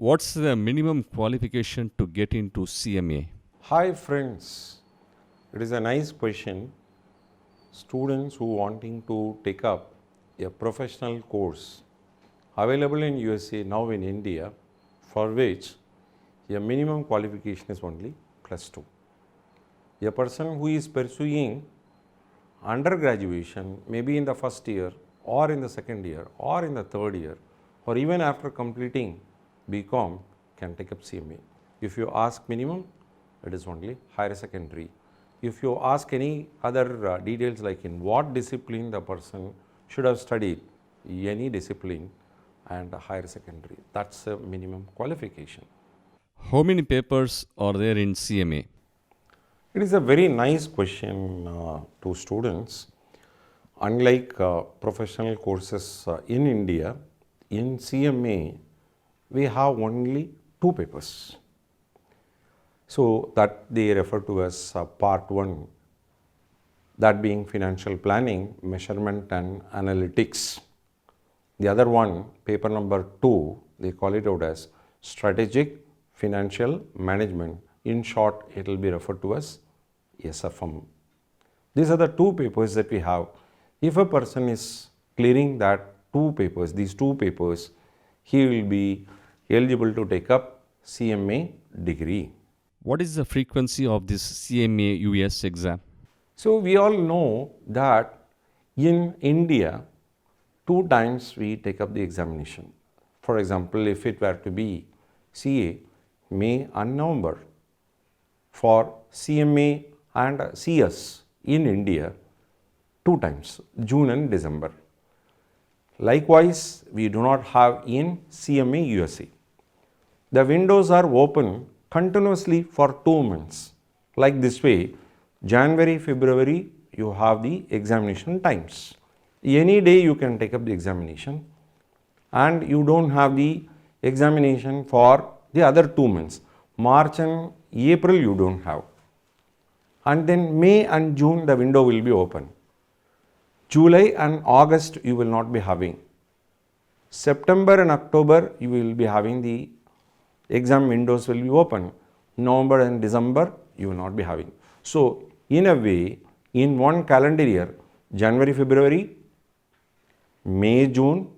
What's the minimum qualification to get into CMA? Hi friends, it is a nice question. Students who wanting to take up a professional course available in USA now in India, for which a minimum qualification is only +2. A person who is pursuing undergraduation maybe in the first year or in the second year or in the third year or even after completing BCom can take up CMA. If you ask minimum, it is only higher secondary. If you ask any other details like in what discipline the person should have studied, any discipline and higher secondary, that's a minimum qualification. How many papers are there in CMA? It is a very nice question to students. Unlike professional courses in India, in CMA we have only 2 papers. So that they refer to as part 1, that being financial planning, measurement and analytics. The other one, paper number 2, they call it out as strategic financial management. In short, it will be referred to as SFM. These are the 2 papers that we have. If a person is clearing that 2 papers, these 2 papers, he will be eligible to take up CMA degree. What is the frequency of this CMA US exam? So we all know that in India, 2 times we take up the examination. For example, if it were to be CA, May and November. For CMA and CS in India, 2 times, June and December. Likewise, we do not have in CMA USA. The windows are open continuously for 2 months. Like this way, January, February, you have the examination times. Any day you can take up the examination, and you don't have the examination for the other 2 months. March and April you don't have. And then May and June the window will be open. July and August you will not be having. September and October you will be having the exam windows will be open. November and December you will not be having. So in a way, in one calendar year, January, February, May, June,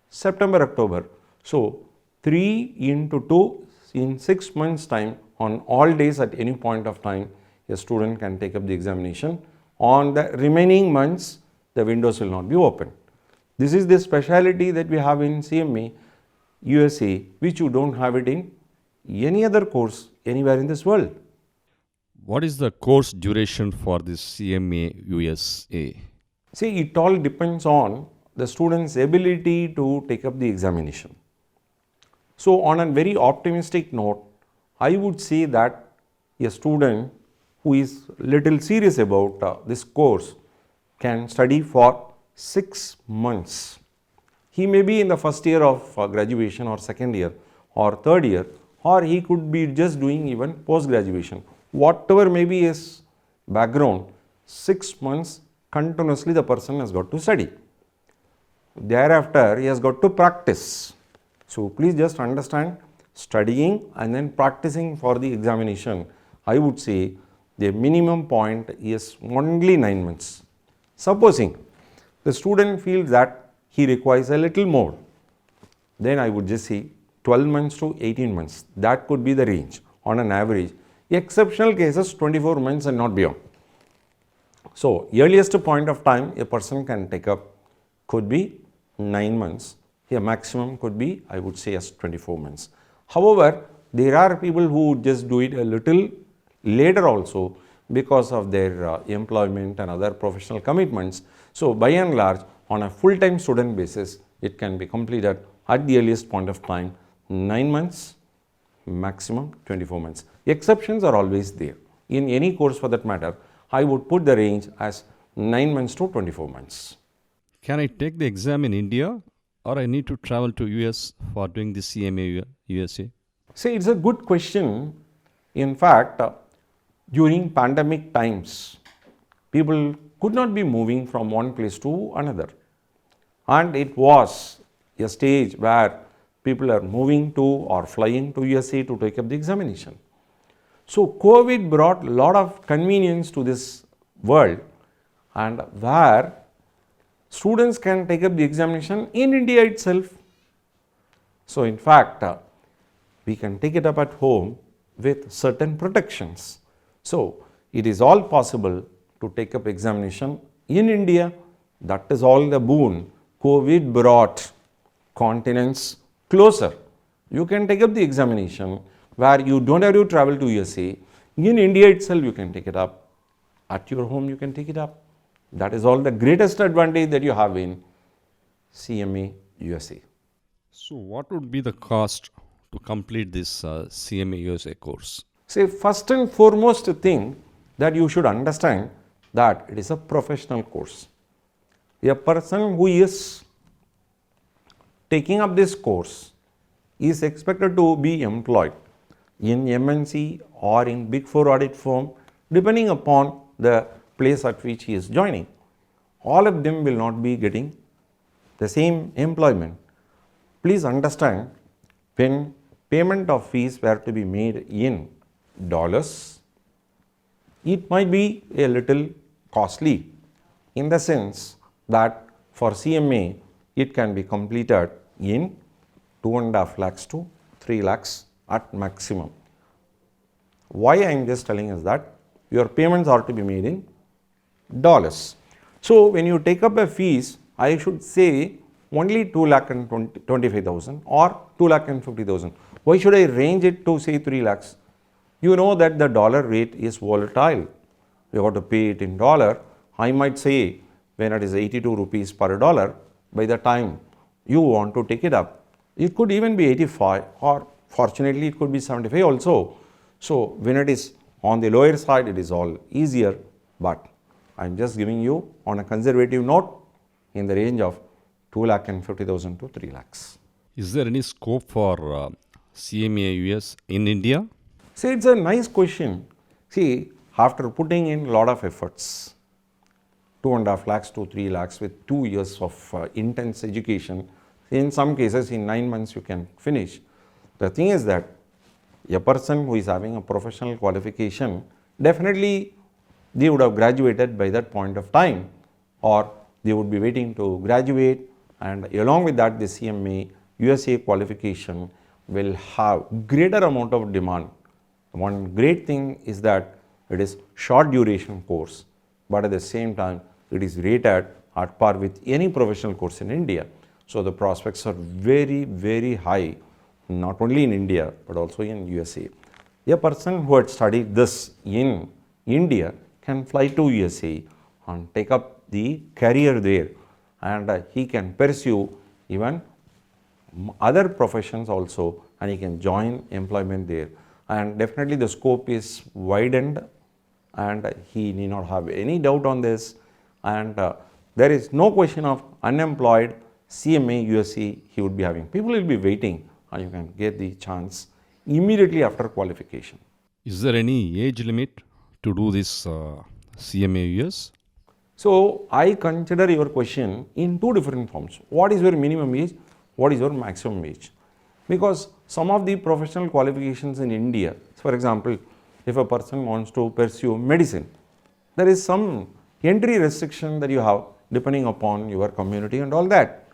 September, October. So 3 into 2 in 6 months time, on all days at any point of time, a student can take up the examination. On the remaining months, the windows will not be open. This is the speciality that we have in CMA USA, which you don't have it in any other course anywhere in this world. What is the course duration for this CMA USA? See, it all depends on the student's ability to take up the examination. So on a very optimistic note, I would say that a student who is little serious about this course can study for 6 months. He may be in the first year of graduation or second year or third year, or he could be just doing even post-graduation. Whatever may be his background, 6 months continuously the person has got to study. Thereafter, he has got to practice. So please just understand, studying and then practicing for the examination, I would say the minimum point is only 9 months. Supposing the student feels that he requires a little more, then I would just say 12 months to 18 months. That could be the range on an average. Exceptional cases 24 months and not beyond. So earliest point of time a person can take up could be 9 months. A maximum could be, I would say, as 24 months. However, there are people who just do it a little later also because of their employment and other professional commitments. So by and large, on a full-time student basis, it can be completed at the earliest point of time 9 months, maximum 24 months. Exceptions are always there. In any course for that matter, I would put the range as 9 months to 24 months. Can I take the exam in India, or I need to travel to US for doing the CMA USA? See, it's a good question. In fact, during pandemic times, people could not be moving from one place to another. And it was a stage where people are moving to or flying to USA to take up the examination. So COVID brought a lot of convenience to this world, and where students can take up the examination in India itself. So in fact, we can take it up at home with certain protections. So it is all possible to take up examination in India. That is all the boon COVID brought continents closer. You can take up the examination where you don't have to travel to USA. In India itself you can take it up. At your home you can take it up. That is all the greatest advantage that you have in CMA USA. So, what would be the cost to complete this CMA USA course? Say, first and foremost thing that you should understand that it is a professional course. A person who is taking up this course is expected to be employed in MNC or in Big Four audit firm, depending upon the place at which he is joining. All of them will not be getting the same employment. Please understand, when payment of fees were to be made in dollars, it might be a little costly, in the sense that for CMA it can be completed in 2.5 lakhs to 3 lakhs at maximum. Why I am just telling is that your payments are to be made in dollars. So when you take up a fees, I should say only 2,25,000 or 2,50,000. Why should I range it to say 3 lakhs? You know that the dollar rate is volatile. You have to pay it in dollar. I might say when it is 82 rupees per dollar, by the time you want to take it up, it could even be 85, or fortunately it could be 75 also. So when it is on the lower side, it is all easier, but I am just giving you on a conservative note in the range of 2,50,000 to 3 lakhs. Is there any scope for CMA US in India? See, it's a nice question. See, after putting in a lot of efforts, 2.5 lakhs to 3 lakhs with 2 years of intense education, in some cases in 9 months you can finish. The thing is that a person who is having a professional qualification, definitely they would have graduated by that point of time, or they would be waiting to graduate, and along with that the CMA USA qualification will have greater amount of demand. One great thing is that it is short duration course, but at the same time it is rated at par with any professional course in India. So the prospects are very, very high, not only in India but also in USA. A person who had studied this in India can fly to USA and take up the career there, and he can pursue even other professions also, and he can join employment there, and definitely the scope is widened, and he need not have any doubt on this, and there is no question of unemployed CMA USA he would be having. People will be waiting, and you can get the chance immediately after qualification. Is there any age limit to do this CMA US? So I consider your question in two different forms. What is your minimum age? What is your maximum age? Because some of the professional qualifications in India, for example, if a person wants to pursue medicine, there is some entry restriction that you have depending upon your community and all that,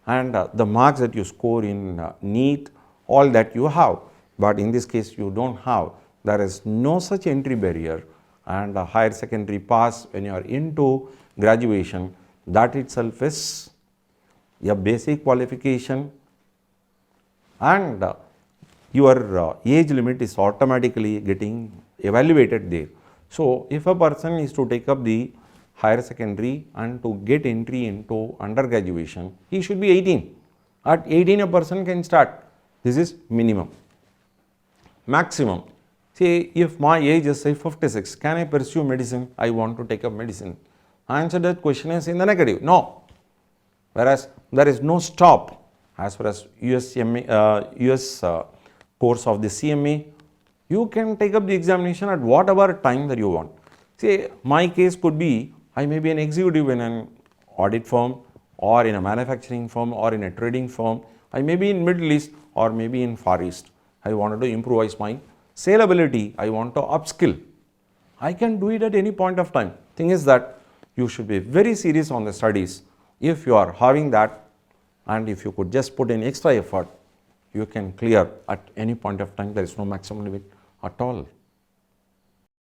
and the marks that you score in NEET, all that you have. But in this case you don't have. There is no such entry barrier, and a higher secondary pass when you are into graduation, that itself is a basic qualification, and your age limit is automatically getting evaluated there. So if a person is to take up the higher secondary and to get entry into undergraduation, he should be 18. At 18 a person can start. This is minimum. Maximum, say if my age is say 56, can I pursue medicine? I want to take up medicine. Answer that question is in the negative, no. Whereas there is no stop as far as US course of the CMA. You can take up the examination at whatever time that you want. Say my case could be, I may be an executive in an audit firm, or in a manufacturing firm, or in a trading firm, I may be in Middle East or maybe in Far East. I wanted to improvise my salability. I want to upskill. I can do it at any point of time. Thing is that you should be very serious on the studies. If you are having that, and if you could just put in extra effort, you can clear at any point of time. There is no maximum limit at all.